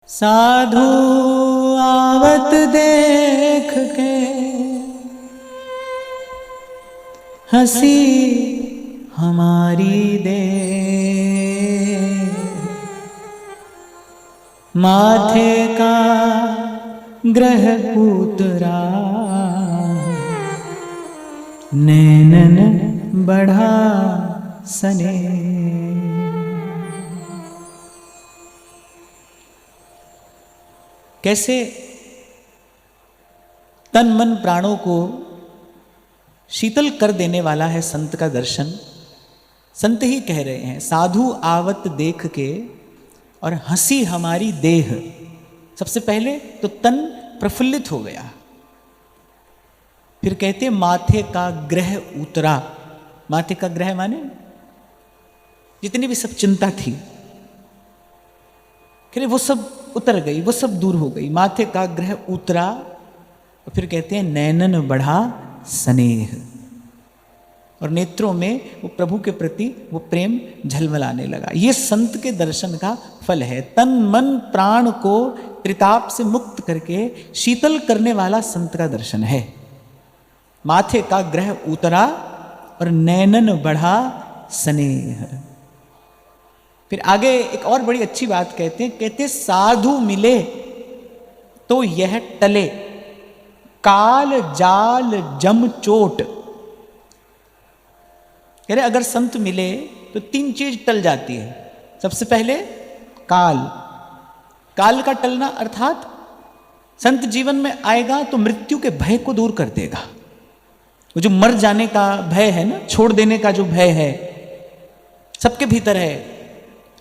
साधु आवत देख के हंसी हमारी दे, माथे का ग्रह उतरा, नैनन बढ़ा सने। कैसे तन मन प्राणों को शीतल कर देने वाला है संत का दर्शन। संत ही कह रहे हैं, साधु आवत देख के और हंसी हमारी देह। सबसे पहले तो तन प्रफुल्लित हो गया, फिर कहते माथे का ग्रह उतरा। माथे का ग्रह माने जितनी भी सब चिंता थी, कह रहे वो सब उतर गई, वो सब दूर हो गई। माथे का ग्रह उतरा और फिर कहते हैं नैनन बढ़ा स्नेह, और नेत्रों में वो प्रभु के प्रति वो प्रेम झलमलाने लगा। ये संत के दर्शन का फल है। तन मन प्राण को त्रिताप से मुक्त करके शीतल करने वाला संत का दर्शन है। माथे का ग्रह उतरा और नैनन बढ़ा स्नेह। फिर आगे एक और बड़ी अच्छी बात कहते हैं, कहते साधु मिले तो यह टले, काल जाल जम चोट। कह रहे अगर संत मिले तो तीन चीज टल जाती है। सबसे पहले काल, काल का टलना अर्थात संत जीवन में आएगा तो मृत्यु के भय को दूर कर देगा। वो जो मर जाने का भय है ना, छोड़ देने का जो भय है, सबके भीतर है।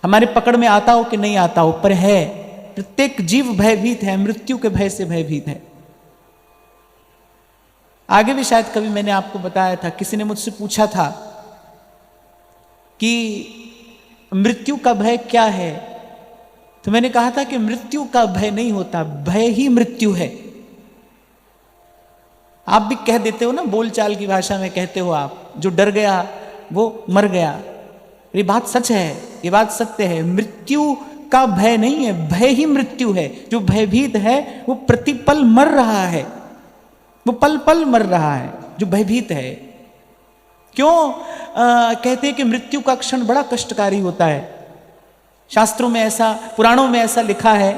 हमारे पकड़ में आता हो कि नहीं आता हो, पर है। प्रत्येक जीव भयभीत है, मृत्यु के भय से भयभीत है। आगे भी शायद कभी मैंने आपको बताया था, किसी ने मुझसे पूछा था कि मृत्यु का भय क्या है, तो मैंने कहा था कि मृत्यु का भय नहीं होता, भय ही मृत्यु है। आप भी कह देते हो ना, बोलचाल की भाषा में कहते हो आप, जो डर गया वो मर गया। ये बात सच है, ये बात सत्य है। मृत्यु का भय नहीं है, भय ही मृत्यु है। जो भयभीत है वो प्रतिपल मर रहा है, वो पल पल मर रहा है जो भयभीत है। क्यों कहते हैं कि मृत्यु का क्षण बड़ा कष्टकारी होता है। शास्त्रों में ऐसा, पुराणों में ऐसा लिखा है,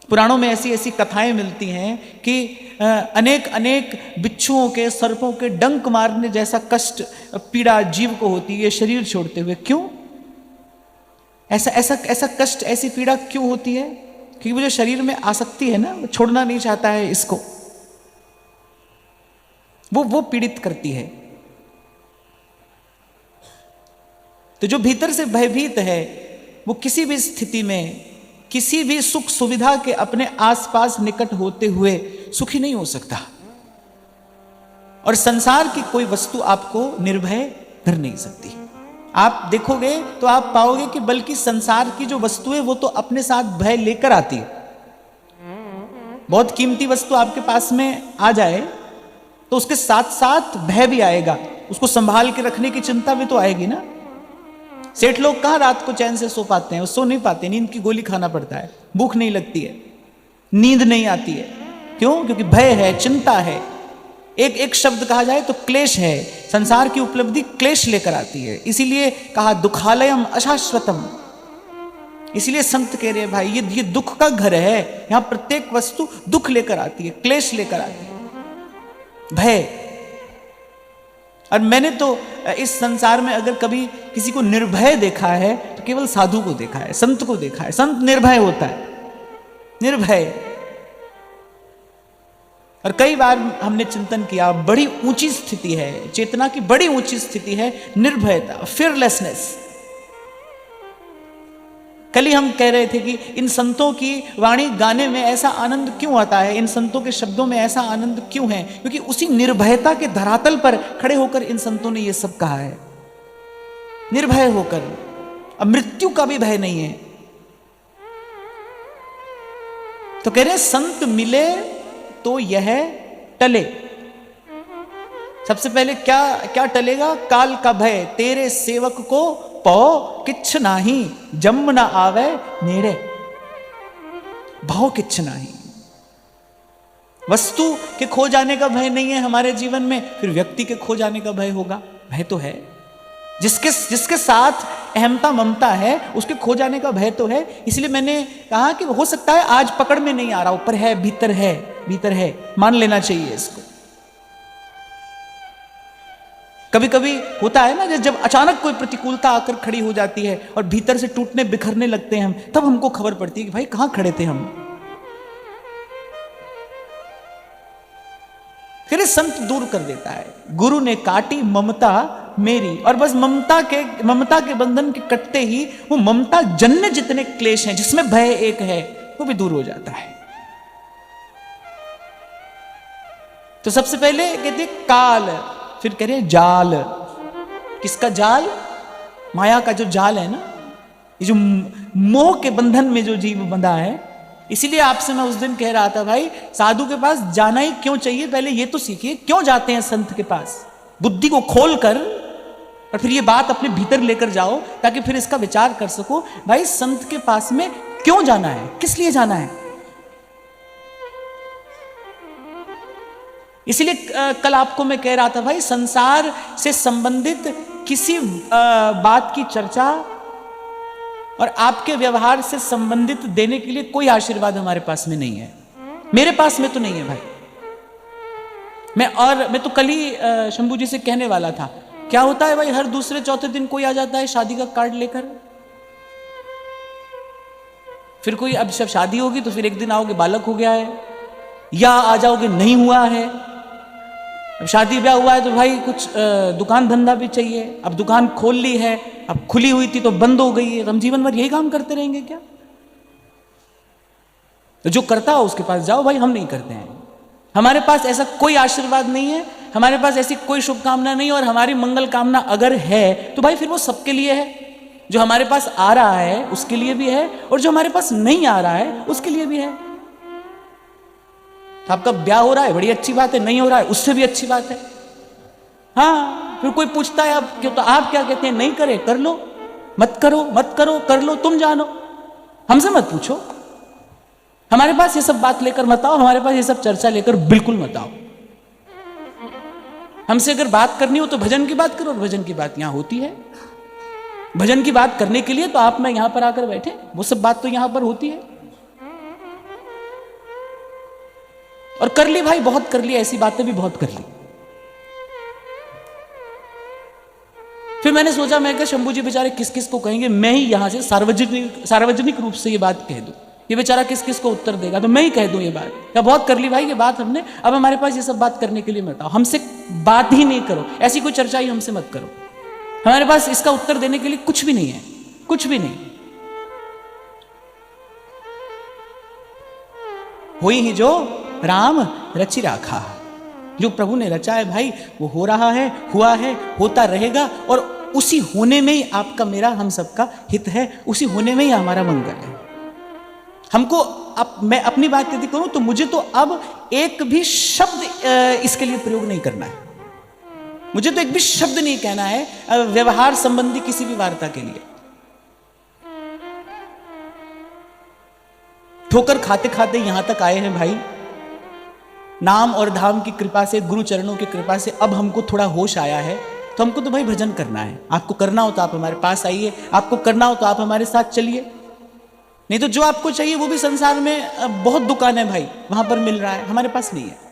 पुराणों में ऐसी ऐसी कथाएं मिलती हैं कि अनेक अनेक बिच्छुओं के, सर्पों के डंक मारने जैसा कष्ट, पीड़ा जीव को होती है शरीर छोड़ते हुए। क्यों ऐसा ऐसा ऐसा कष्ट, ऐसी पीड़ा क्यों होती है? क्योंकि वो जो शरीर में आसक्ति है ना, वो छोड़ना नहीं चाहता है इसको, वो पीड़ित करती है। तो जो भीतर से भयभीत है वो किसी भी स्थिति में, किसी भी सुख सुविधा के अपने आसपास निकट होते हुए सुखी नहीं हो सकता। और संसार की कोई वस्तु आपको निर्भय कर नहीं सकती। आप देखोगे तो आप पाओगे कि बल्कि संसार की जो वस्तु है वो तो अपने साथ भय लेकर आती है। बहुत कीमती वस्तु आपके पास में आ जाए तो उसके साथ साथ भय भी आएगा, उसको संभाल के रखने की चिंता भी तो आएगी ना। सेठ लोग कहाँ रात को चैन से सो पाते हैं? वो सो नहीं पाते, नींद की गोली खाना पड़ता है, भूख नहीं लगती है, नींद नहीं आती है। क्यों? क्योंकि भय है, चिंता है। एक एक शब्द कहा जाए तो क्लेश है। संसार की उपलब्धि क्लेश लेकर आती है। इसीलिए कहा दुखालयम अशाश्वतम। इसीलिए संत कह रहे हैं भाई ये दुख का घर है, यहां प्रत्येक वस्तु दुख लेकर आती है, क्लेश लेकर आती है, भय। और मैंने तो इस संसार में अगर कभी किसी को निर्भय देखा है तो केवल साधु को देखा है, संत को देखा है। संत निर्भय होता है, निर्भय। और कई बार हमने चिंतन किया, बड़ी ऊंची स्थिति है, चेतना की बड़ी ऊंची स्थिति है निर्भयता, फियरलेसनेस। कल ही हम कह रहे थे कि इन संतों की वाणी गाने में ऐसा आनंद क्यों आता है, इन संतों के शब्दों में ऐसा आनंद क्यों है? क्योंकि उसी निर्भयता के धरातल पर खड़े होकर इन संतों ने ये सब कहा है, निर्भय होकर। अब मृत्यु का भी भय नहीं है। तो कह रहे संत मिले तो यह टले। सबसे पहले क्या क्या टलेगा? काल का भय। तेरे सेवक को पौ किच्छ नाही, जम न आवे नेड़े। भाव किच्छ नहीं। वस्तु के खो जाने का भय नहीं है हमारे जीवन में, फिर व्यक्ति के खो जाने का भय होगा? भय तो है। जिसके साथ अहमता ममता है उसके खो जाने का भय तो है। इसलिए मैंने कहा कि हो सकता है आज पकड़ में नहीं आ रहा, ऊपर है, भीतर है, मान लेना चाहिए इसको। कभी कभी होता है ना, जब अचानक कोई प्रतिकूलता आकर खड़ी हो जाती है और भीतर से टूटने बिखरने लगते हैं हम, तब हमको खबर पड़ती है कि भाई कहां खड़े थे हम। फिर संत दूर कर देता है, गुरु ने काटी ममता मेरी, और बस ममता के बंधन के कटते ही वो ममता जन्य जितने क्लेश हैं जिसमें भय एक है वो भी दूर हो जाता है। तो सबसे पहले कहते काल, फिर कह रहे जाल। किसका जाल? माया का जो जाल है ना, ये जो मोह के बंधन में जो जीव बंधा है। इसीलिए आपसे मैं उस दिन कह रहा था भाई साधु के पास जाना ही क्यों चाहिए, पहले ये तो सीखिए क्यों जाते हैं संत के पास। बुद्धि को खोल कर और फिर ये बात अपने भीतर लेकर जाओ ताकि फिर इसका विचार कर सको भाई संत के पास में क्यों जाना है, किस लिए जाना है। इसलिए कल आपको मैं कह रहा था भाई संसार से संबंधित किसी बात की चर्चा और आपके व्यवहार से संबंधित देने के लिए कोई आशीर्वाद हमारे पास में नहीं है, मेरे पास में तो नहीं है भाई। मैं तो कल ही शंभू जी से कहने वाला था, क्या होता है भाई हर दूसरे चौथे दिन कोई आ जाता है शादी का कार्ड लेकर। फिर कोई, अब जब शादी होगी तो फिर एक दिन आओगे बालक हो गया है, या आ जाओगे नहीं हुआ है। अब शादी ब्याह हुआ है तो भाई कुछ दुकान धंधा भी चाहिए, अब दुकान खोल ली है, अब खुली हुई थी तो बंद हो गई है। तो हम जीवन भर यही काम करते रहेंगे क्या? तो जो करता हो उसके पास जाओ भाई, हम नहीं करते हैं। हमारे पास ऐसा कोई आशीर्वाद नहीं है, हमारे पास ऐसी कोई शुभकामना नहीं, और हमारी मंगल कामना अगर है तो भाई फिर वो सबके लिए है। जो हमारे पास आ रहा है उसके लिए भी है, और जो हमारे पास नहीं आ रहा है उसके लिए भी है। तो आपका ब्याह हो रहा है, बड़ी अच्छी बात है, नहीं हो रहा है उससे भी अच्छी बात है। हाँ, फिर कोई पूछता है आप क्यों, तो आप क्या कहते हैं? नहीं करे, कर लो, मत करो, कर लो, तुम जानो, हमसे मत पूछो। हमारे पास ये सब बात लेकर मत आओ, हमारे पास ये सब चर्चा लेकर बिल्कुल मत आओ। हमसे अगर बात करनी हो तो भजन की बात करो, और भजन की बात यहां होती है। भजन की बात करने के लिए तो आप मैं यहां पर आकर बैठे, वो सब बात तो यहां पर होती है। और कर ली भाई, बहुत कर ली, ऐसी बातें भी बहुत कर ली। फिर मैंने सोचा, मैं क्या शंभू जी बेचारे किस किस को कहेंगे, मैं ही यहां से सार्वजनिक रूप से ये बात कह दूं, ये बेचारा किस किस को उत्तर देगा, तो मैं ही कह दूं ये बात। क्या बहुत कर ली भाई ये बात हमने, अब हमारे पास ये सब बात करने के लिए मत आओ, हमसे बात ही नहीं करो, ऐसी कोई चर्चा ही हमसे मत करो। हमारे पास इसका उत्तर देने के लिए कुछ भी नहीं है, कुछ भी नहीं। होई ही जो राम रचि राखा, जो प्रभु ने रचा है भाई वो हो रहा है, हुआ है, होता रहेगा, और उसी होने में ही आपका मेरा हम सबका हित है, उसी होने में ही हमारा मंगल है। हमको अब मैं अपनी बात यदि करूं तो मुझे तो अब एक भी शब्द इसके लिए प्रयोग नहीं करना है, मुझे तो एक भी शब्द नहीं कहना है व्यवहार संबंधी किसी भी वार्ता के लिए। ठोकर खाते खाते यहां तक आए हैं भाई, नाम और धाम की कृपा से, गुरु चरणों की कृपा से अब हमको थोड़ा होश आया है, तो हमको तो भाई भजन करना है। आपको करना हो तो आप हमारे पास आइए, आपको करना हो तो आप हमारे साथ चलिए, नहीं तो जो आपको चाहिए वो भी संसार में बहुत दुकान है भाई, वहां पर मिल रहा है, हमारे पास नहीं है।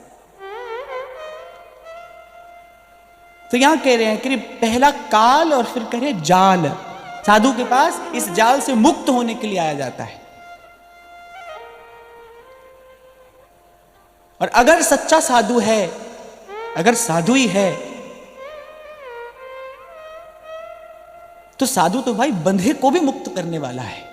तो यहां कह रहे हैं कि पहला काल और फिर कह रहे जाल। साधु के पास इस जाल से मुक्त होने के लिए आया जाता है। और अगर सच्चा साधु है, अगर साधु ही है, तो साधु तो भाई बंधे को भी मुक्त करने वाला है।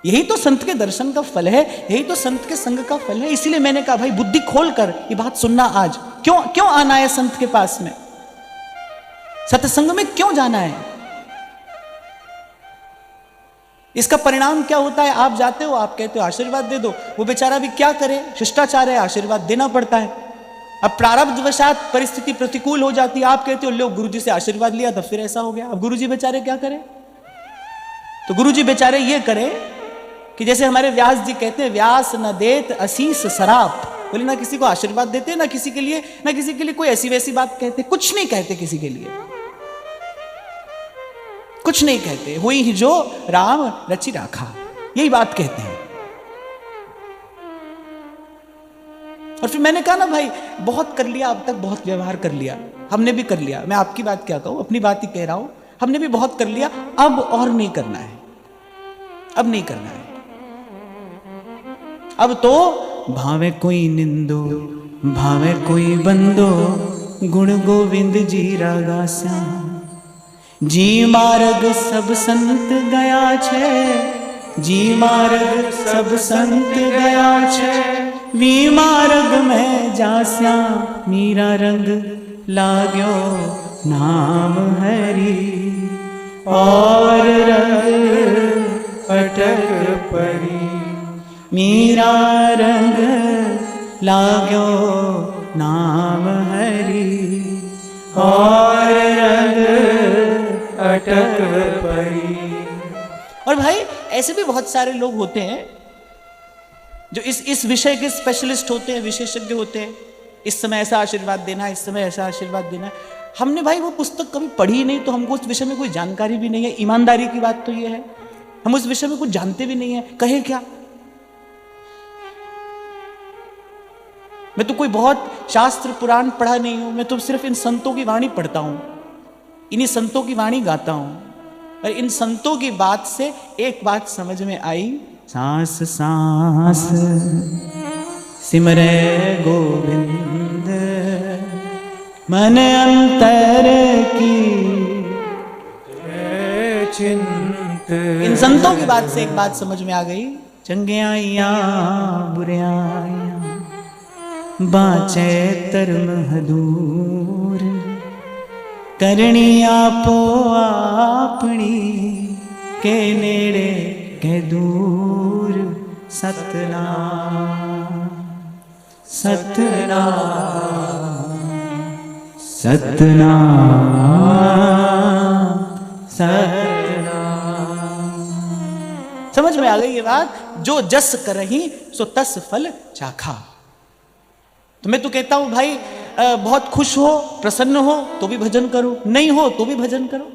यही तो संत के दर्शन का फल है, यही तो संत के संग का फल है। इसीलिए मैंने कहा भाई बुद्धि खोलकर ये बात सुनना आज। क्यों आना है संत के पास में, सत्संग में क्यों जाना है, इसका परिणाम क्या होता है? आप जाते हो, आप कहते हो आशीर्वाद दे दो, वो बेचारा भी क्या करे, शिष्टाचार है, आशीर्वाद देना पड़ता है। अब प्रारब्धवशात परिस्थिति प्रतिकूल हो जाती है, आप कहते हो लो गुरुजी से आशीर्वाद लिया था फिर ऐसा हो गया। अब गुरुजी बेचारे क्या करें? तो गुरुजी बेचारे ये करे कि जैसे हमारे व्यास जी कहते हैं, व्यास न देत असीस सराप, बोले ना किसी को आशीर्वाद देते, ना किसी के लिए कोई ऐसी वैसी बात कहते, कुछ नहीं कहते किसी के लिए, कुछ नहीं कहते। हुई ही जो राम रचि राखा, यही बात कहते हैं। और फिर मैंने कहा ना भाई, बहुत कर लिया अब तक, बहुत व्यवहार कर लिया, हमने भी कर लिया। मैं आपकी बात क्या कहूं, अपनी बात ही कह रहा हूं, हमने भी बहुत कर लिया, अब और नहीं करना है, अब नहीं करना है। अब तो भावे कोई निंदो भावे कोई बंदो, गुण गोविंद जी रागास्या, जी मार्ग सब संत गया छे, जी मार्ग सब संत गया छे, वी मार्ग में जास्या, मीरा रंग लाग्यो नाम हरि, और रंग अटक परी, मीरा रंग लाग्यो नाम हरि, और रंग अटक परी। और भाई ऐसे भी बहुत सारे लोग होते हैं जो इस विषय के स्पेशलिस्ट होते हैं, विशेषज्ञ होते हैं। इस समय ऐसा आशीर्वाद देना, इस समय ऐसा आशीर्वाद देना। हमने भाई वो पुस्तक कभी पढ़ी नहीं, तो हमको उस विषय में कोई जानकारी भी नहीं है। ईमानदारी की बात तो ये है, हम उस विषय में कुछ जानते भी नहीं है, कहे क्या। मैं तो कोई बहुत शास्त्र पुराण पढ़ा नहीं हूं, मैं तो सिर्फ इन संतों की वाणी पढ़ता हूं, इन्हीं संतों की वाणी गाता हूं। और इन संतों की बात से एक बात समझ में आई, सांस सांस सिमरे गोविंद, मन अंतर की चिंत। इन संतों की बात से एक बात समझ में आ गई, चंगे आइया बुरे आइया, बाचे तरम हदूर, करनी आपो आपनी, के नेड़े के दूर, सतनाम सतनाम सतनाम सतनाम। समझ में आ गई ये बात, जो जस करही सो तस फल चाखा। तो मैं तो कहता हूं भाई, बहुत खुश हो, प्रसन्न हो तो भी भजन करो, नहीं हो तो भी भजन करो।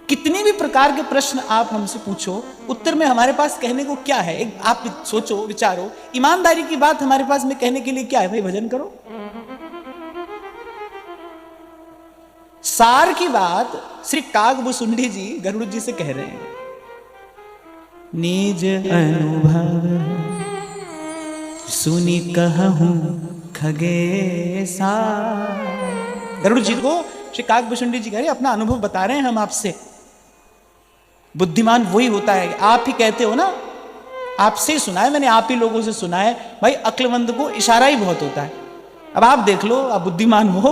कितनी भी प्रकार के प्रश्न आप हमसे पूछो, उत्तर में हमारे पास कहने को क्या है? एक आप सोचो, विचारो, ईमानदारी की बात हमारे पास में कहने के लिए क्या है? भाई भजन करो। सार की बात श्री कागभुसुंडी जी गरुड़ जी से कह रहे हैं, निज अनुभव सुनी कहूं खगेसा। गरुड़ जी को श्री कागभुसुंडी जी कह रहे, अपना अनुभव बता रहे हैं हम आपसे। बुद्धिमान वही होता है, आप ही कहते हो ना, आपसे ही सुना है मैंने, आप ही लोगों से सुना है। भाई अक्लमंद को इशारा ही बहुत होता है। अब आप देख लो, आप बुद्धिमान हो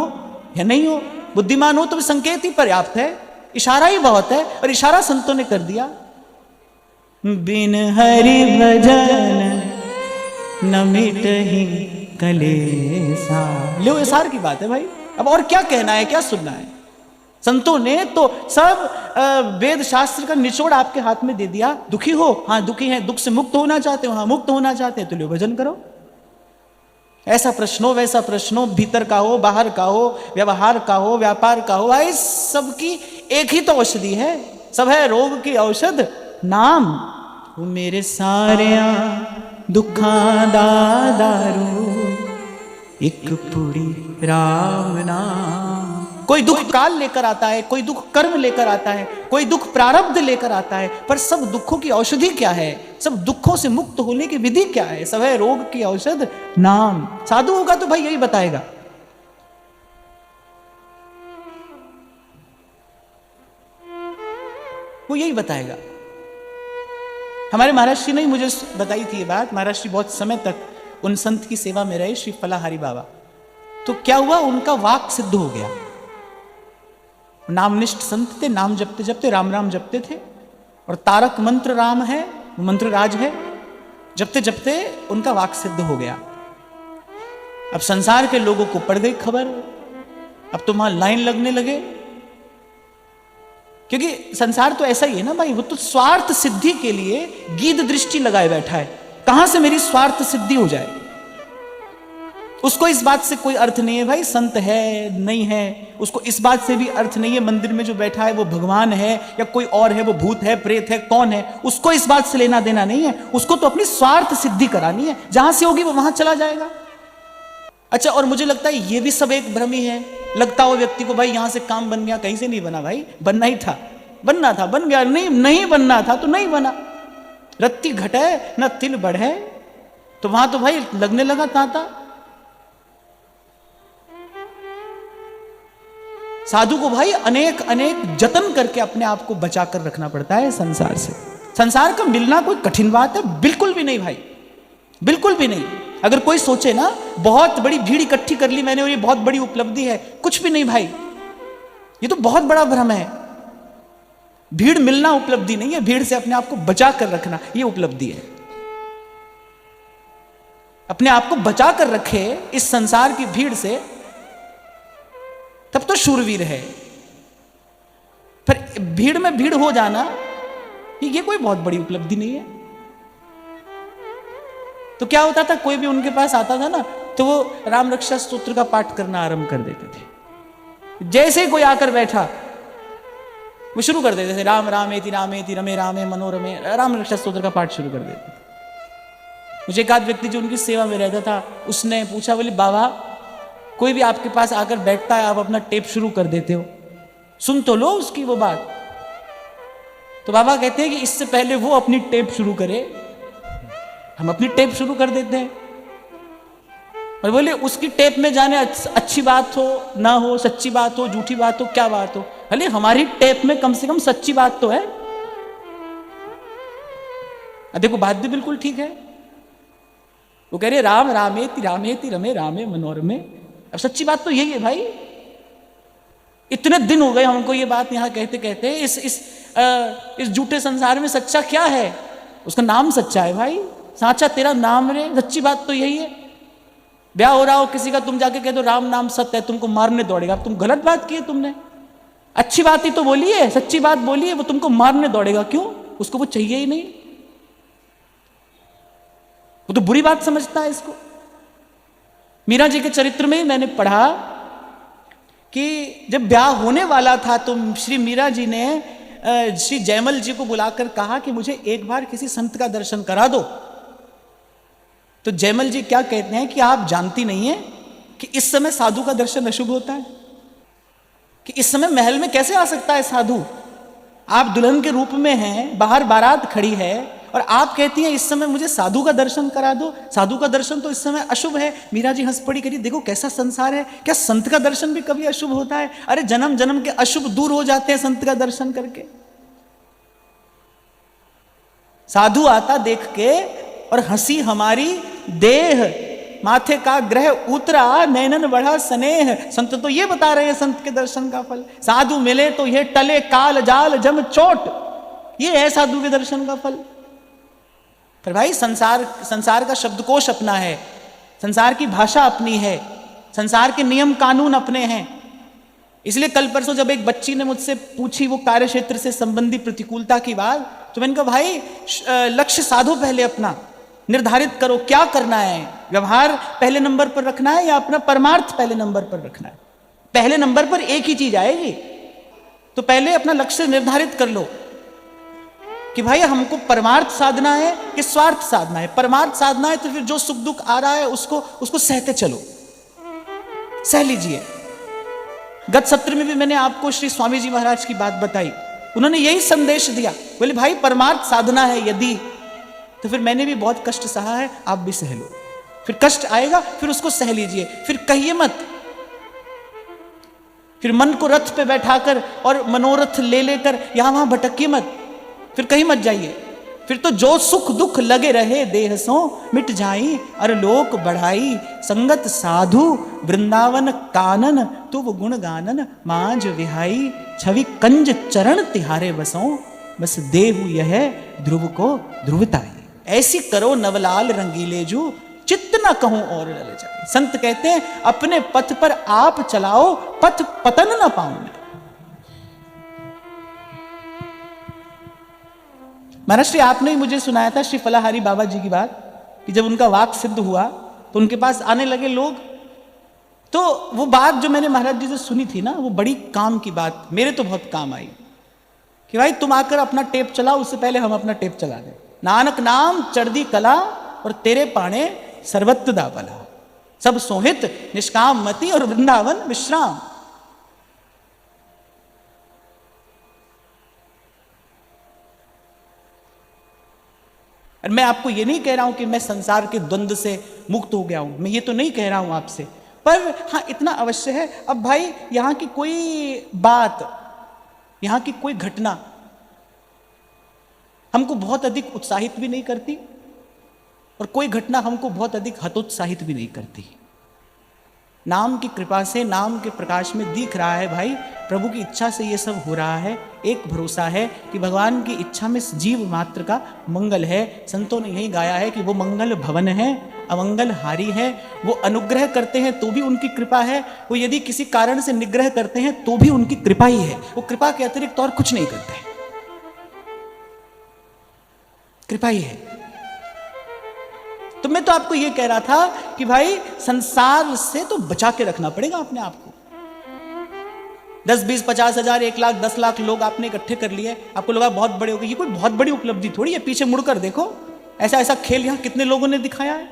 या नहीं हो, बुद्धिमान हो तो संकेत ही पर्याप्त है, इशारा ही बहुत है। और इशारा संतों ने कर दिया, बिन हरि भजन न मिटहि कलेसा। लो ये सार की बात है भाई, अब और क्या कहना है, क्या सुनना है? संतों ने तो सब वेद शास्त्र का निचोड़ आपके हाथ में दे दिया। दुखी हो, हाँ दुखी है, दुख से मुक्त होना चाहते हो, हाँ मुक्त होना चाहते हैं, तो लो भजन करो। ऐसा प्रश्न हो, वैसा प्रश्न हो, भीतर का हो, बाहर का हो, व्यवहार का हो, व्यापार का हो, भाई सबकी एक ही तो औषधि है, सब है रोग की औषध नाम। वो मेरे सारिया दुखां दा दारू, एक पुड़ी राम नाम। कोई दुख काल लेकर आता है, कोई दुख कर्म लेकर आता है, कोई दुख प्रारब्ध लेकर आता है, पर सब दुखों की औषधि क्या है? सब दुखों से मुक्त होने की विधि क्या है? सब है रोग की औषध नाम। साधु होगा तो भाई यही बताएगा। वो यही बताएगा। हमारे महाराज श्री ने ही मुझे बताई थी ये बात। महाराज श्री बहुत समय तक उन संत की सेवा में रहे, श्री फलाहारी बाबा। तो क्या हुआ, उनका वाक सिद्ध हो गया। नामनिष्ठ संत थे, नाम जपते जपते राम राम जपते थे, और तारक मंत्र राम है, मंत्र राज है। जपते जपते उनका वाक सिद्ध हो गया। अब संसार के लोगों को पड़ गई खबर, अब तो वहां लाइन लगने लगे क्योंकि संसार तो ऐसा ही है ना भाई, वो तो स्वार्थ सिद्धि के लिए गीध दृष्टि लगाए बैठा है, कहां से मेरी स्वार्थ सिद्धि हो जाए। उसको इस बात से कोई अर्थ नहीं है भाई संत है नहीं है, उसको इस बात से भी अर्थ नहीं है मंदिर में जो बैठा है वो भगवान है या कोई और है, वो भूत है प्रेत है कौन है, उसको इस बात से लेना देना नहीं है। उसको तो अपनी स्वार्थ सिद्धि करानी है, जहां से होगी वो वहां चला जाएगा। अच्छा, और मुझे लगता है ये भी सब एक भ्रम ही है। लगता हो व्यक्ति को भाई यहां से काम बन गया, कहीं से नहीं बना भाई, बनना ही था, बनना था बन गया, नहीं बनना था तो नहीं बना। रत्ती घटे न तिल बढ़े, तो वहां तो भाई लगने लगा तांता। साधु को भाई अनेक अनेक जतन करके अपने आप को बचा कर रखना पड़ता है संसार से। संसार का मिलना कोई कठिन बात है? बिल्कुल भी नहीं भाई, बिल्कुल भी नहीं। अगर कोई सोचे ना बहुत बड़ी भीड़ इकट्ठी कर ली मैंने और ये बहुत बड़ी उपलब्धि है, कुछ भी नहीं भाई, ये तो बहुत बड़ा भ्रम है। भीड़ मिलना उपलब्धि नहीं है, भीड़ से अपने आप को बचा कर रखना ये उपलब्धि है। अपने आप को बचा कर रखे इस संसार की भीड़ से, तब तो शूरवीर है। पर भीड़ में भीड़ हो जाना ये कोई बहुत बड़ी उपलब्धि नहीं है। तो क्या होता था, कोई भी उनके पास आता था ना तो वो राम रक्षा स्तोत्र का पाठ करना आरंभ कर देते थे। जैसे ही कोई आकर बैठा वो शुरू कर देते थे, राम रामेति रामेति रमे रामे मनोरमे, राम रक्षा स्तोत्र का पाठ शुरू कर देते थे। मुझे एक आध व्यक्ति जो उनकी सेवा में रहता था उसने पूछा, बोले बाबा कोई भी आपके पास आकर बैठता है आप अपना टेप शुरू कर देते हो, सुन तो लो उसकी वो बात। तो बाबा कहते हैं कि इससे पहले वो अपनी टेप शुरू करे, हम अपनी टेप शुरू कर देते हैं। और बोले उसकी टेप में जाने अच्छी बात हो ना हो, सच्ची बात हो झूठी बात हो क्या बात हो, भले हमारी टेप में कम से कम सच्ची बात तो है। देखो बात भी बिल्कुल ठीक है। वो कह रहे राम रामेति रामेति रमे रामे मनोरमे। अब सच्ची बात तो यही है भाई। इतने दिन हो गए हमको ये बात यहां कहते कहते, इस झूठे संसार में सच्चा क्या है? उसका नाम सच्चा है भाई, साचा तेरा नाम रे। सच्ची बात तो यही है। ब्याह हो रहा हो किसी का, तुम जाके कह दो राम नाम सत्य है, तुमको मारने दौड़ेगा। तुम गलत बात की है तुमने, अच्छी बात ही तो बोली है, सच्ची बात बोली है, वो तुमको मारने दौड़ेगा। क्यों? उसको वो चाहिए ही नहीं, वो तो बुरी बात समझता है इसको। मीरा जी के चरित्र में मैंने पढ़ा कि जब ब्याह होने वाला था तो श्री मीरा जी ने श्री जयमल जी को बुलाकर कहा कि मुझे एक बार किसी संत का दर्शन करा दो। तो जयमल जी क्या कहते हैं कि आप जानती नहीं है कि इस समय साधु का दर्शन अशुभ होता है, कि इस समय महल में कैसे आ सकता है साधु? आप दुल्हन के रूप में हैं, बाहर बारात खड़ी है और आप कहती हैं इस समय मुझे साधु का दर्शन करा दो। साधु का दर्शन तो इस समय अशुभ है। मीरा जी हंस पड़ी, करी देखो कैसा संसार है, क्या संत का दर्शन भी कभी अशुभ होता है? अरे जन्म जन्म के अशुभ दूर हो जाते हैं संत का दर्शन करके। साधु आता देख के और हंसी हमारी देह, माथे का ग्रह उतरा, नैनन बढ़ा स्नेह। संत तो ये बता रहे हैं संत के दर्शन का फल। साधु मिले तो ये टले काल जाल जम चोट, ये है साधु के दर्शन का फल। पर भाई संसार का शब्दकोश अपना है, संसार की भाषा अपनी है, संसार के नियम कानून अपने हैं। इसलिए कल परसों जब एक बच्ची ने मुझसे पूछी वो कार्य क्षेत्र से संबंधी प्रतिकूलता की बात, तो मैंने कहा भाई लक्ष्य साधो, पहले अपना निर्धारित करो क्या करना है। व्यवहार पहले नंबर पर रखना है या अपना परमार्थ पहले नंबर पर रखना है? पहले नंबर पर एक ही चीज आएगी, तो पहले अपना लक्ष्य निर्धारित कर लो कि भाई हमको परमार्थ साधना है कि स्वार्थ साधना है। परमार्थ साधना है तो फिर जो सुख दुख आ रहा है उसको सहते चलो, सह लीजिए। गत सत्र में भी मैंने आपको श्री स्वामी जी महाराज की बात बताई, उन्होंने यही संदेश दिया। बोले भाई परमार्थ साधना है यदि, तो फिर मैंने भी बहुत कष्ट सहा है, आप भी सह लो। फिर कष्ट आएगा फिर उसको सह लीजिए, फिर कहिए मत, फिर मन को रथ पे बैठाकर और मनोरथ ले लेकर यहां वहां भटकिए मत, फिर कहीं मत जाइए। फिर तो जो सुख दुख लगे रहे देह सो मिट जाई, अर लोक बढ़ाई संगत साधु वृंदावन कानन, तू वो गुण गानन मांझ विहाई, छवि कंज चरण तिहारे बसों, बस देहु यह ध्रुव को ध्रुवताई। ऐसी करो नवलाल रंगीले जू, चित्त न कहूं और डल जाए। संत कहते हैं अपने पथ पर आप चलाओ, पथ पतन न पाऊं मैं। महाराज श्री आपने ही मुझे सुनाया था श्री फलाहारी बाबा जी की बात कि जब उनका वाक सिद्ध हुआ तो उनके पास आने लगे लोग। तो वो बात जो मैंने महाराज जी से सुनी थी ना, वो बड़ी काम की बात, मेरे तो बहुत काम आई कि भाई तुम आकर अपना टेप चलाओ, उससे पहले हम अपना टेप चला दें। नानक नाम चढ़दी कला और तेरे पाने सर्वत्र दा भला, सब सोहित निष्काम मति और वृंदावन विश्राम। और मैं आपको ये नहीं कह रहा हूं कि मैं संसार के द्वंद्व से मुक्त हो गया हूं, मैं ये तो नहीं कह रहा हूं आपसे, पर हाँ इतना अवश्य है, अब भाई यहां की कोई बात, यहां की कोई घटना हमको बहुत अधिक उत्साहित भी नहीं करती और कोई घटना हमको बहुत अधिक हतोत्साहित भी नहीं करती। नाम की कृपा से, नाम के प्रकाश में दिख रहा है भाई प्रभु की इच्छा से ये सब हो रहा है। एक भरोसा है कि भगवान की इच्छा में जीव मात्र का मंगल है। संतों ने यही गाया है कि वो मंगल भवन है, अमंगल हारी है। वो अनुग्रह करते हैं तो भी उनकी कृपा है, वो यदि किसी कारण से निग्रह करते हैं तो भी उनकी कृपा ही है। वो कृपा के अतिरिक्त और कुछ नहीं करते, कृपा ही है। तो मैं तो आपको यह कह रहा था कि भाई संसार से तो बचा के रखना पड़ेगा अपने आप को। 10, 20, 50 हजार, 1 लाख, 10 लाख लोग आपने इकट्ठे कर लिए, आपको लगा बहुत बड़े हो गए। ये कोई बहुत बड़ी उपलब्धि थोड़ी है। पीछे मुड़कर देखो, ऐसा ऐसा खेल यहां कितने लोगों ने दिखाया है।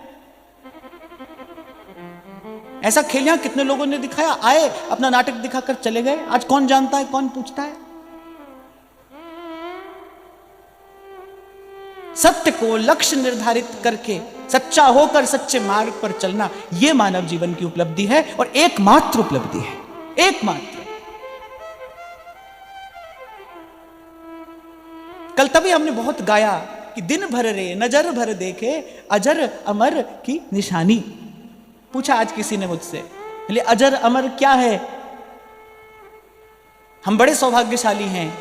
ऐसा खेल यहां कितने लोगों ने दिखाया। आए, अपना नाटक दिखाकर चले गए। आज कौन जानता है, कौन पूछता है। सत्य को लक्ष्य निर्धारित करके सच्चा होकर सच्चे मार्ग पर चलना, यह मानव जीवन की उपलब्धि है और एकमात्र उपलब्धि है, एकमात्र। कल तभी हमने बहुत गाया कि दिन भर रे नजर भर देखे अजर अमर की निशानी। पूछा आज किसी ने मुझसे, बोले अजर अमर क्या है। हम बड़े सौभाग्यशाली हैं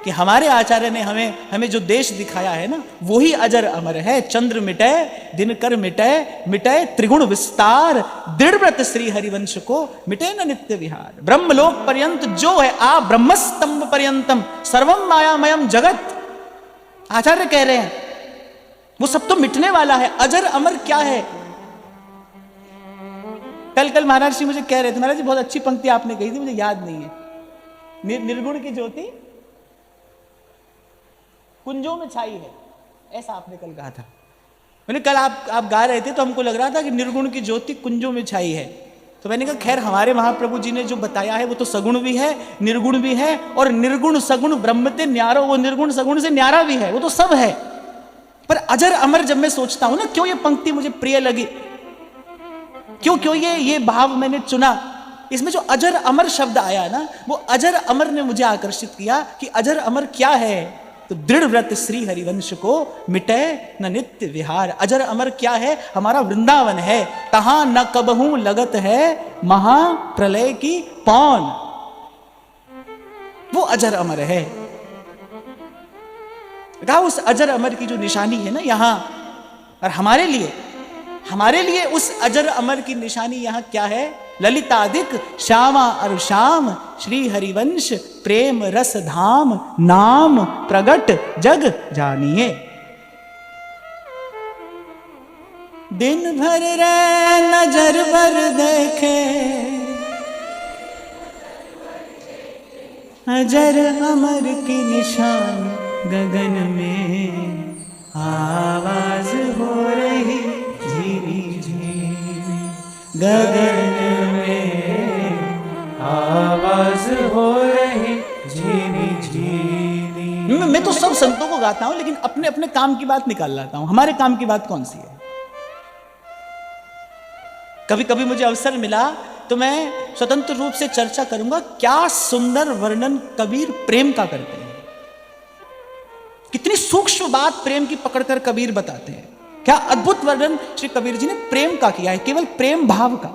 कि हमारे आचार्य ने हमें जो देश दिखाया है ना, वही अजर अमर है। चंद्र मिटे दिनकर मिटे, मिटे त्रिगुण विस्तार, दृढ़ व्रत श्री हरिवंश को मिटे न नित्य विहार। ब्रह्मलोक पर्यंत जो है आ ब्रह्मस्तंभ पर्यंतम सर्वम मायामयम जगत। आचार्य कह रहे हैं वो सब तो मिटने वाला है। अजर अमर क्या है। कल महाराज जी मुझे कह रहे थे, महाराज जी बहुत अच्छी पंक्ति आपने कही थी, मुझे याद नहीं है। निर्गुण की ज्योति कुंजों में छाई है, ऐसा आपने कल कहा था। मैंने कल आप गा रहे थे तो हमको लग रहा था कि निर्गुण की ज्योति कुंजों में छाई है। तो मैंने कहा खैर हमारे महाप्रभु जी ने जो बताया है वो तो सगुण भी है, निर्गुण भी है, और निर्गुण सगुण ब्रह्मते न्यारो, वो निर्गुण सगुण से न्यारा भी है, वो तो सब है। पर अजर अमर जब मैं सोचता हूं ना, क्यों ये पंक्ति मुझे प्रिय लगी, क्यों ये भाव मैंने चुना। इसमें जो अजर अमर शब्द आया ना, वो अजर अमर ने मुझे आकर्षित किया कि अजर अमर क्या है। तो दृढ़ व्रत श्री हरिवंश को मिटे न नित्य विहार। अजर अमर क्या है, हमारा वृंदावन है। तहां न कबहू लगत है महाप्रलय की पौन, वो अजर अमर है। उस अजर अमर की जो निशानी है ना यहां, और हमारे लिए उस अजर अमर की निशानी यहां क्या है। ललितादिक श्यामा और श्याम श्री हरिवंश प्रेम रस धाम, नाम प्रगट जग जानिए। दिन भर रे नजर भर देखे अजर अमर की निशान, गगन में आवाज हो रही झीनी झीनी, गगन में आवाज हो रही झीनी झीनी। मैं तो सब संतों को गाता हूं, लेकिन अपने अपने काम की बात निकाल लाता हूं। हमारे काम की बात कौन सी है। कभी कभी मुझे अवसर मिला तो मैं स्वतंत्र रूप से चर्चा करूंगा, क्या सुंदर वर्णन कबीर प्रेम का करते हैं। कितनी सूक्ष्म बात प्रेम की पकड़कर कबीर बताते हैं। क्या अद्भुत वर्णन श्री कबीर जी ने प्रेम का किया है, केवल प्रेम भाव का।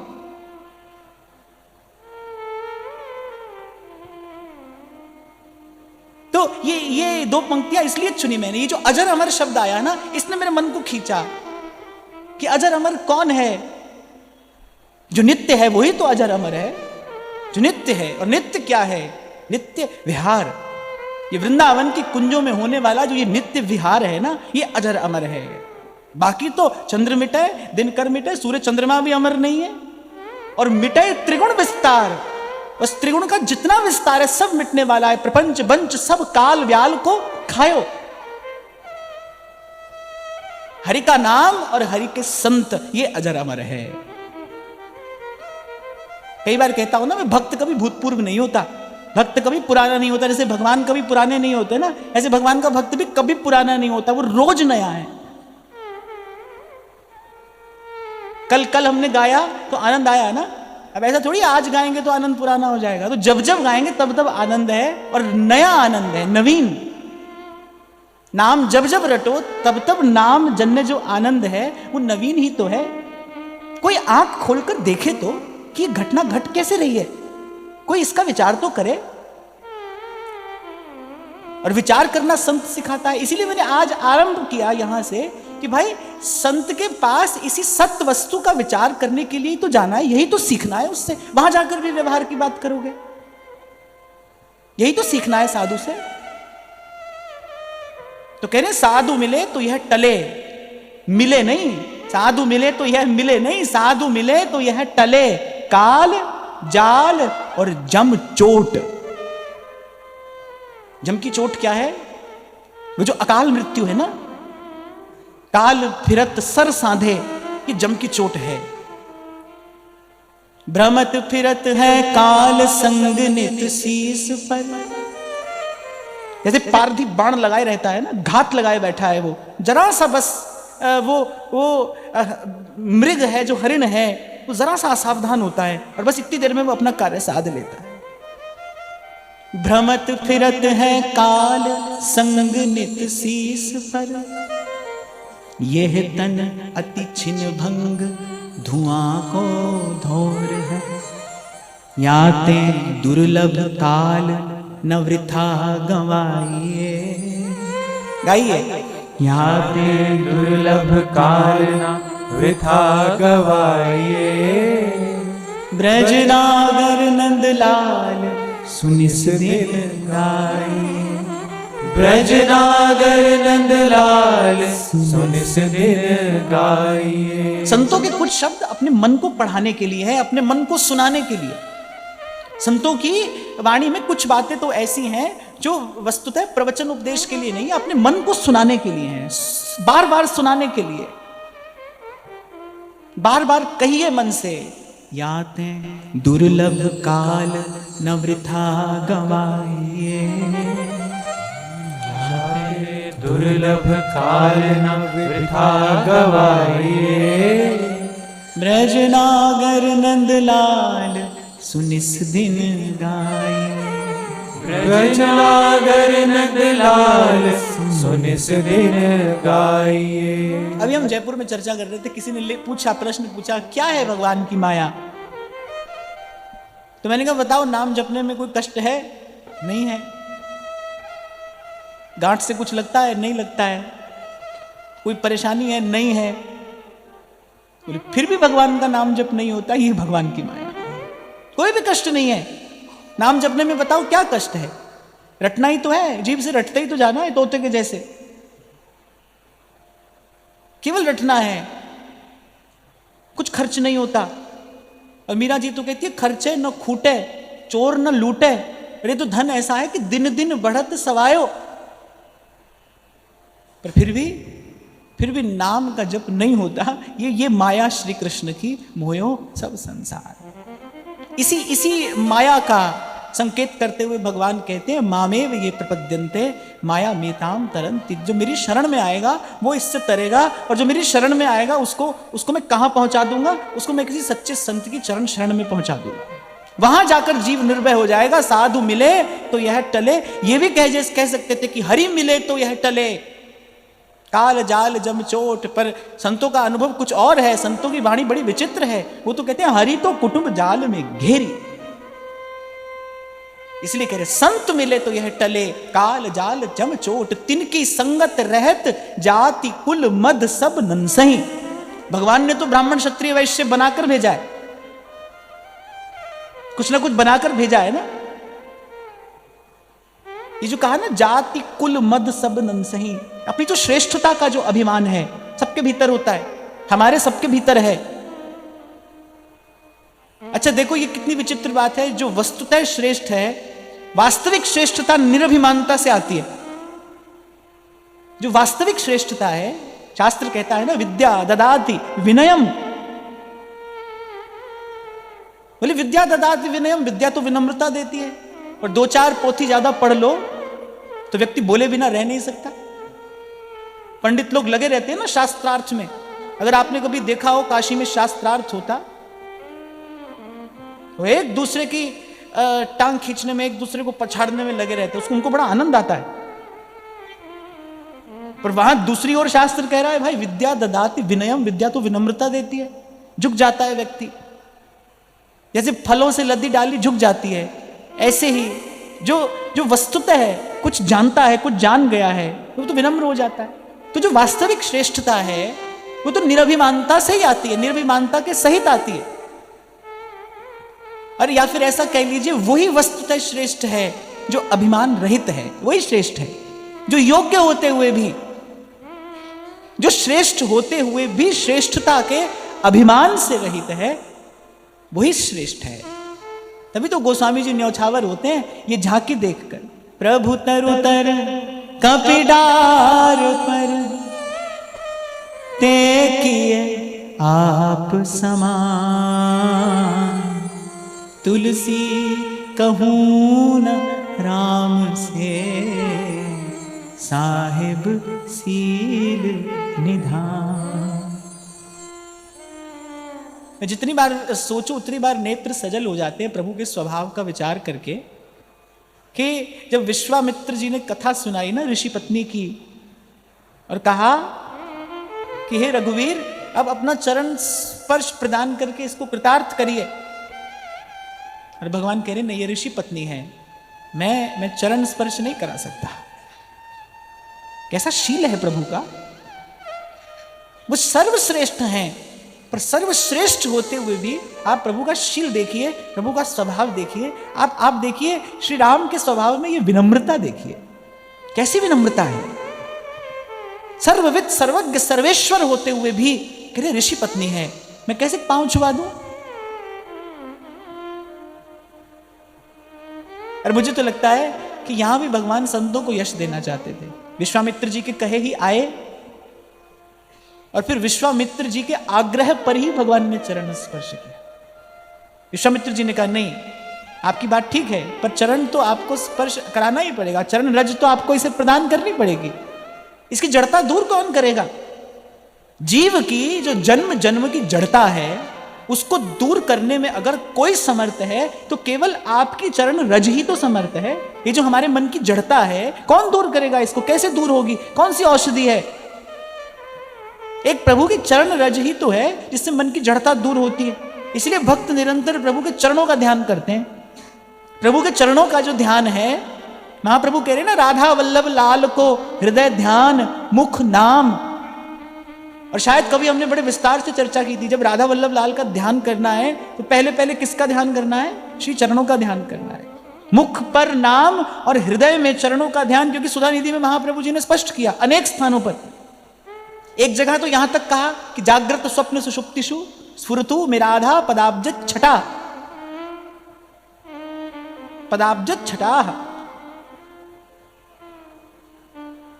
तो ये 2 पंक्तियां इसलिए चुनी मैंने। ये जो अजर अमर शब्द आया ना, इसने मेरे मन को खींचा कि अजर अमर कौन है। जो नित्य है वही तो अजर अमर है, जो नित्य है। और नित्य क्या है, नित्य विहार। ये वृंदावन की कुंजों में होने वाला जो ये नित्य विहार है ना, ये अजर अमर है। बाकी तो चंद्र मिटे, दिनकर मिटे, सूर्य चंद्रमा भी अमर नहीं है। और मिटे त्रिगुण विस्तार, बस त्रिगुण का जितना विस्तार है सब मिटने वाला है। प्रपंच बंच सब काल व्याल को खायो। हरि का नाम और हरि के संत ये अजर अमर है। कई बार कहता हूं ना मैं, भक्त कभी भूतपूर्व नहीं होता, भक्त कभी पुराना नहीं होता। जैसे भगवान कभी पुराने नहीं होते ना, ऐसे भगवान का भक्त भी कभी पुराना नहीं होता, वो रोज नया है। कल हमने गाया तो आनंद आया ना, अब ऐसा थोड़ी आज गाएंगे तो आनंद पुराना हो जाएगा। तो जब जब गाएंगे तब तब आनंद है, और नया आनंद है, नवीन। नाम जब जब रटो तब तब नाम जन्य जो आनंद है वो नवीन ही तो है। कोई आंख खोलकर देखे तो कि ये घटना घट कैसे रही है, कोई इसका विचार तो करे। और विचार करना संत सिखाता है। इसीलिए मैंने आज आरंभ किया यहां से कि भाई संत के पास इसी सत्य वस्तु का विचार करने के लिए तो जाना है, यही तो सीखना है उससे। वहां जाकर भी व्यवहार की बात करोगे, यही तो सीखना है साधु से। तो कह रहे साधु मिले तो यह टले, मिले नहीं। साधु मिले तो यह मिले नहीं, साधु मिले तो यह टले। काल जाल और जम चोट। जम की चोट क्या है? वो जो अकाल मृत्यु है ना, काल फिरत सर साधे, ये जम की चोट है। भ्रमत फिरत है काल संग नित शीस पर। जैसे पारधी बाण लगाए रहता है ना, घात लगाए बैठा है, वो जरा सा बस वो मृग है जो हरिण है, वो जरा सा असावधान होता है और बस इतनी देर में वो अपना कार्य साध लेता है। भ्रमत फिरत है काल संग नित शीस पर, यह तन अति छिन्न भंग धुआं को धोर है। याते दुर्लभ काल न वृथा गवाइए। गाइए। याते दुर्लभ काल न वृथा गवाइए। ब्रजनागर नंदलाल सुनिस दिन गाइए। ब्रजनागर नंदलाल सुनिस दिन गाइए। संतों के कुछ शब्द अपने मन को पढ़ाने के लिए है, अपने मन को सुनाने के लिए। संतों की वाणी में कुछ बातें तो ऐसी हैं जो वस्तुतः प्रवचन उपदेश के लिए नहीं, अपने मन को सुनाने के लिए हैं, बार बार सुनाने के लिए। बार बार कहिए मन से, याते दुर्लभ काल न वृथा गवाइए। दुर्लभ काल न वृथा गवाइए। ब्रजनागर नंदलाल सुनिस दिन गाइए। ब्रजनागर नंदलाल सुनिस दिन गाइए। अभी हम जयपुर में चर्चा कर रहे थे, किसी ने प्रश्न पूछा क्या है भगवान की माया। तो मैंने कहा बताओ, नाम जपने में कोई कष्ट है? नहीं है। गांठ से कुछ लगता है? नहीं लगता है। कोई परेशानी है? नहीं है। फिर भी भगवान का नाम जप नहीं होता, ये भगवान की माया। कोई भी कष्ट नहीं है नाम जपने में। बताओ क्या कष्ट है? रटना ही तो है, जीभ से रटते ही तो जाना है, तोते के जैसे। केवल रटना है, कुछ खर्च नहीं होता। और मीरा जी तो कहती है, खर्चे न खूटे चोर न लूटे। अरे तो धन ऐसा है कि दिन दिन बढ़त सवायो। पर फिर भी नाम का जप नहीं होता। ये माया श्री कृष्ण की मोयो सब संसार। इसी माया का संकेत करते हुए भगवान कहते हैं, मामेव ये प्रपद्यन्ते माया मेताम तरन्ति। जो मेरी शरण में आएगा वो इससे तरेगा, और जो मेरी शरण में आएगा उसको मैं कहां पहुंचा दूंगा? उसको मैं किसी सच्चे संत की चरण शरण में पहुंचा दूंगा। वहां जाकर जीव निर्भय हो जाएगा। साधु मिले तो यह टले। ये भी कह सकते थे कि हरि मिले तो यह टले। काल जाल जम चोट। पर संतों का अनुभव कुछ और है। संतों की वाणी बड़ी विचित्र है। वो तो कहते हैं, हरि तो कुटुंब जाल में घेरी। इसलिए कह रहे संत मिले तो यह टले। काल जाल जम चोट, तिनकी संगत रहत जाति कुल मद सब नंसही। भगवान ने तो ब्राह्मण क्षत्रिय वैश्य बनाकर भेजा है, कुछ ना कुछ बनाकर भेजा है ना। ये जो कहा ना, जाति कुल मद सब नंसही, अपनी जो श्रेष्ठता का जो अभिमान है सबके भीतर होता है, हमारे सबके भीतर है। अच्छा देखो ये कितनी विचित्र बात है, जो वस्तुतः श्रेष्ठ है, वास्तविक श्रेष्ठता निरभिमानता से आती है। जो वास्तविक श्रेष्ठता है, शास्त्र कहता है ना, विद्या ददाति विनयम, बोले विद्या ददाति विनयम, विद्या तो विनम्रता देती है। और 2-4 पोथी ज्यादा पढ़ लो तो व्यक्ति बोले बिना रह नहीं सकता। पंडित लोग लगे रहते हैं ना शास्त्रार्थ में। अगर आपने कभी देखा हो काशी में शास्त्रार्थ होता, वो एक दूसरे की टांग खींचने में, एक दूसरे को पछाड़ने में लगे रहते हैं, उसको उनको बड़ा आनंद आता है। पर वहां दूसरी ओर शास्त्र कह रहा है भाई विद्या ददाति विनयम, विद्या तो विनम्रता देती है, झुक जाता है व्यक्ति। जैसे फलों से लद्दी डाली झुक जाती है, ऐसे ही जो वस्तुतः है, कुछ जानता है, कुछ जान गया है, वो तो विनम्र हो जाता है। तो जो वास्तविक श्रेष्ठता है वो तो निरभिमानता से ही आती है, निरभिमानता के सहित आती है। और या फिर ऐसा कह लीजिए, वही वस्तुतः श्रेष्ठ है जो अभिमान रहित है, वही श्रेष्ठ है। जो योग्य होते हुए भी, जो श्रेष्ठ होते हुए भी श्रेष्ठता के अभिमान से रहित है, वही श्रेष्ठ है। तभी तो गोस्वामी जी न्यौछावर होते हैं ये झांकी देखकर, प्रभु तरुतर कपिडार पर ते किए आप समान, तुलसी कहूं न राम से साहिब सील निधान। मैं जितनी बार सोचूं उतनी बार नेत्र सजल हो जाते हैं प्रभु के स्वभाव का विचार करके, कि जब विश्वामित्र जी ने कथा सुनाई ना ऋषि पत्नी की, और कहा कि हे रघुवीर अब अपना चरण स्पर्श प्रदान करके इसको कृतार्थ करिए, और भगवान कह रहे नहीं ये ऋषि पत्नी है, मैं चरण स्पर्श नहीं करा सकता। कैसा शील है प्रभु का, वो सर्वश्रेष्ठ हैं, पर सर्वश्रेष्ठ होते हुए भी आप प्रभु का शील देखिए, प्रभु का स्वभाव देखिए। आप देखिए श्री राम के स्वभाव में ये विनम्रता देखिए, कैसी विनम्रता है। सर्वविद सर्वज्ञ सर्वेश्वर होते हुए भी कह रहे ऋषि पत्नी है, मैं कैसे पांव छुआ दूं। और मुझे तो लगता है कि यहां भी भगवान संतों को यश देना चाहते थे। विश्वामित्र जी के कहे ही आए, और फिर विश्वामित्र जी के आग्रह पर ही भगवान ने चरण स्पर्श किया। विश्वामित्र जी ने कहा नहीं आपकी बात ठीक है, पर चरण तो आपको स्पर्श कराना ही पड़ेगा, चरण रज तो आपको इसे प्रदान करनी पड़ेगी। इसकी जड़ता दूर कौन करेगा? जीव की जो जन्म जन्म की जड़ता है उसको दूर करने में अगर कोई समर्थ है तो केवल आपकी चरण रज ही तो समर्थ है। ये जो हमारे मन की जड़ता है कौन दूर करेगा इसको? कैसे दूर होगी? कौन सी औषधि है? एक प्रभु की चरण रज ही तो है जिससे मन की जड़ता दूर होती है। इसलिए भक्त निरंतर प्रभु के चरणों का ध्यान करते हैं। प्रभु के चरणों का जो ध्यान है, महाप्रभु कह रहे ना राधा वल्लभ लाल को हृदय ध्यान मुख नाम। और शायद कभी हमने बड़े विस्तार से चर्चा की थी, जब राधा वल्लभ लाल का ध्यान करना है तो पहले पहले किसका ध्यान करना है? श्री चरणों का ध्यान करना है। मुख पर नाम और हृदय में चरणों का ध्यान, क्योंकि सुधा निधि में महाप्रभु जी ने स्पष्ट किया अनेक स्थानों पर। एक जगह तो यहां तक कहा कि जागृत स्वप्न सुषुप्तिषु स्फुरतु मेराधा पदाब्ज छटा, पदाब्ज छटा।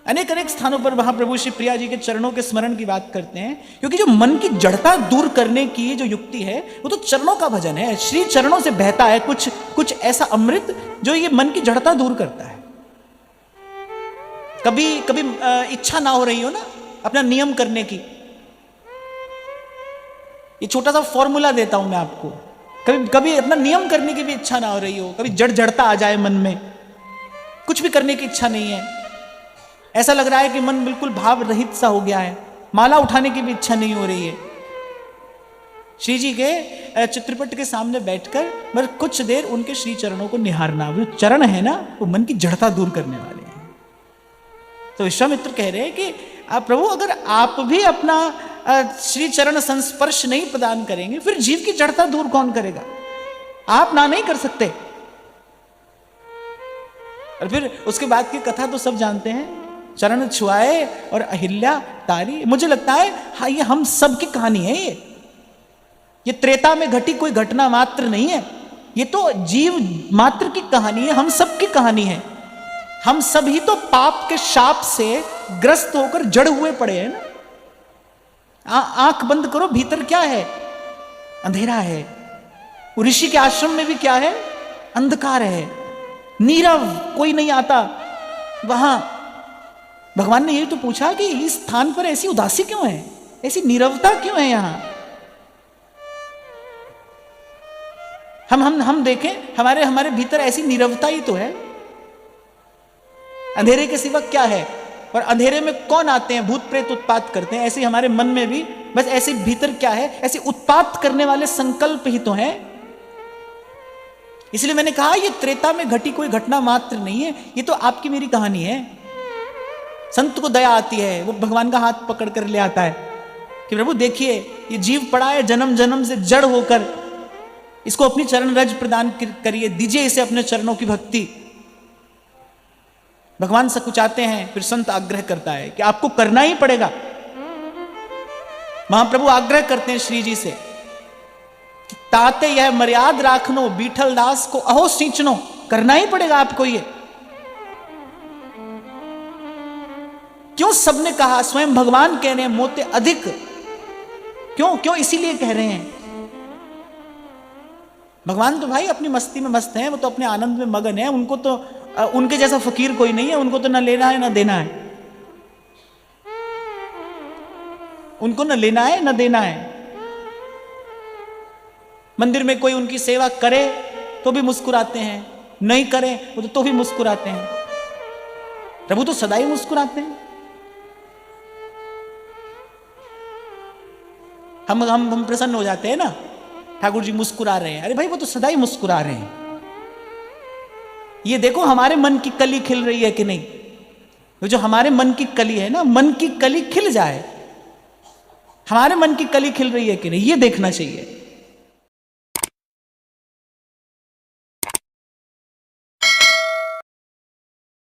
अनेक अनेक स्थानों पर महाप्रभु श्री प्रिया जी के चरणों के स्मरण की बात करते हैं, क्योंकि जो मन की जड़ता दूर करने की जो युक्ति है वो तो चरणों का भजन है। श्री चरणों से बहता है कुछ ऐसा अमृत जो ये मन की जड़ता दूर करता है। कभी कभी इच्छा ना हो रही हो ना अपना नियम करने की, ये छोटा सा फॉर्मूला देता हूं मैं आपको। कभी कभी अपना नियम करने की भी इच्छा ना हो रही हो, कभी जड़ जड़ता आ जाए मन में, कुछ भी करने की इच्छा नहीं है, ऐसा लग रहा है कि मन बिल्कुल भाव रहित सा हो गया है, माला उठाने की भी इच्छा नहीं हो रही है, श्री जी के चित्रपट के सामने बैठकर मगर कुछ देर उनके श्री चरणों को निहारना। वो चरण है ना वो मन की जड़ता दूर करने वाले हैं। तो विश्वामित्र कह रहे हैं कि प्रभु अगर आप भी अपना श्री चरण संस्पर्श नहीं प्रदान करेंगे फिर जीव की जड़ता दूर कौन करेगा? आप ना नहीं कर सकते। और फिर उसके बाद की कथा तो सब जानते हैं, चरण छुआए और अहिल्या तारी। मुझे लगता है हाँ ये हम सब की कहानी है, ये त्रेता में घटी कोई घटना मात्र नहीं है, ये तो जीव मात्र की कहानी है, हम सब की कहानी है। हम सभी तो पाप के शाप से ग्रस्त होकर जड़ हुए पड़े हैं ना। आंख बंद करो, भीतर क्या है? अंधेरा है। ऋषि के आश्रम में भी क्या है? अंधकार है, नीरव, कोई नहीं आता वहां। भगवान ने यही तो पूछा कि इस स्थान पर ऐसी उदासी क्यों है, ऐसी नीरवता क्यों है यहां। हम देखें, हमारे भीतर ऐसी नीरवता ही तो है। अंधेरे के सिवा क्या है? और अंधेरे में कौन आते हैं? भूत प्रेत उत्पात करते हैं। ऐसे हमारे मन में भी बस ऐसे भीतर क्या है? ऐसे उत्पात करने वाले संकल्प ही तो हैं। इसलिए मैंने कहा ये त्रेता में घटी कोई घटना मात्र नहीं है, ये तो आपकी मेरी कहानी है। संत को दया आती है, वो भगवान का हाथ पकड़ कर ले आता है कि प्रभु देखिए ये जीव पड़ा है जन्म जन्म से जड़ होकर, इसको अपनी चरण रज प्रदान करिए, दीजिए इसे अपने चरणों की भक्ति। भगवान सकुचाते हैं, फिर संत आग्रह करता है कि आपको करना ही पड़ेगा। महाप्रभु आग्रह करते हैं श्री जी से कि ताते यह मर्याद राखनो, बीठल दास को अहो सींचनो, करना ही पड़ेगा आपको ये। क्यों सबने कहा? स्वयं भगवान कह रहे हैं मोते अधिक। क्यों इसीलिए कह रहे हैं। भगवान तो भाई अपनी मस्ती में मस्त हैं, वो तो अपने आनंद में मगन है। उनको तो उनके जैसा फकीर कोई नहीं है, उनको तो न लेना है न देना है, उनको न लेना है न देना है। मंदिर में कोई उनकी सेवा करे तो भी मुस्कुराते हैं, नहीं करे वो तो भी मुस्कुराते हैं। प्रभु तो सदा ही मुस्कुराते हैं। हम प्रसन्न हो जाते हैं ना, ठाकुर जी मुस्कुरा रहे हैं, अरे भाई वो तो सदा ही मुस्कुरा रहे हैं। ये देखो हमारे मन की कली खिल रही है कि नहीं। वो जो हमारे मन की कली है ना, मन की कली खिल जाए, हमारे मन की कली खिल रही है कि नहीं, ये देखना चाहिए।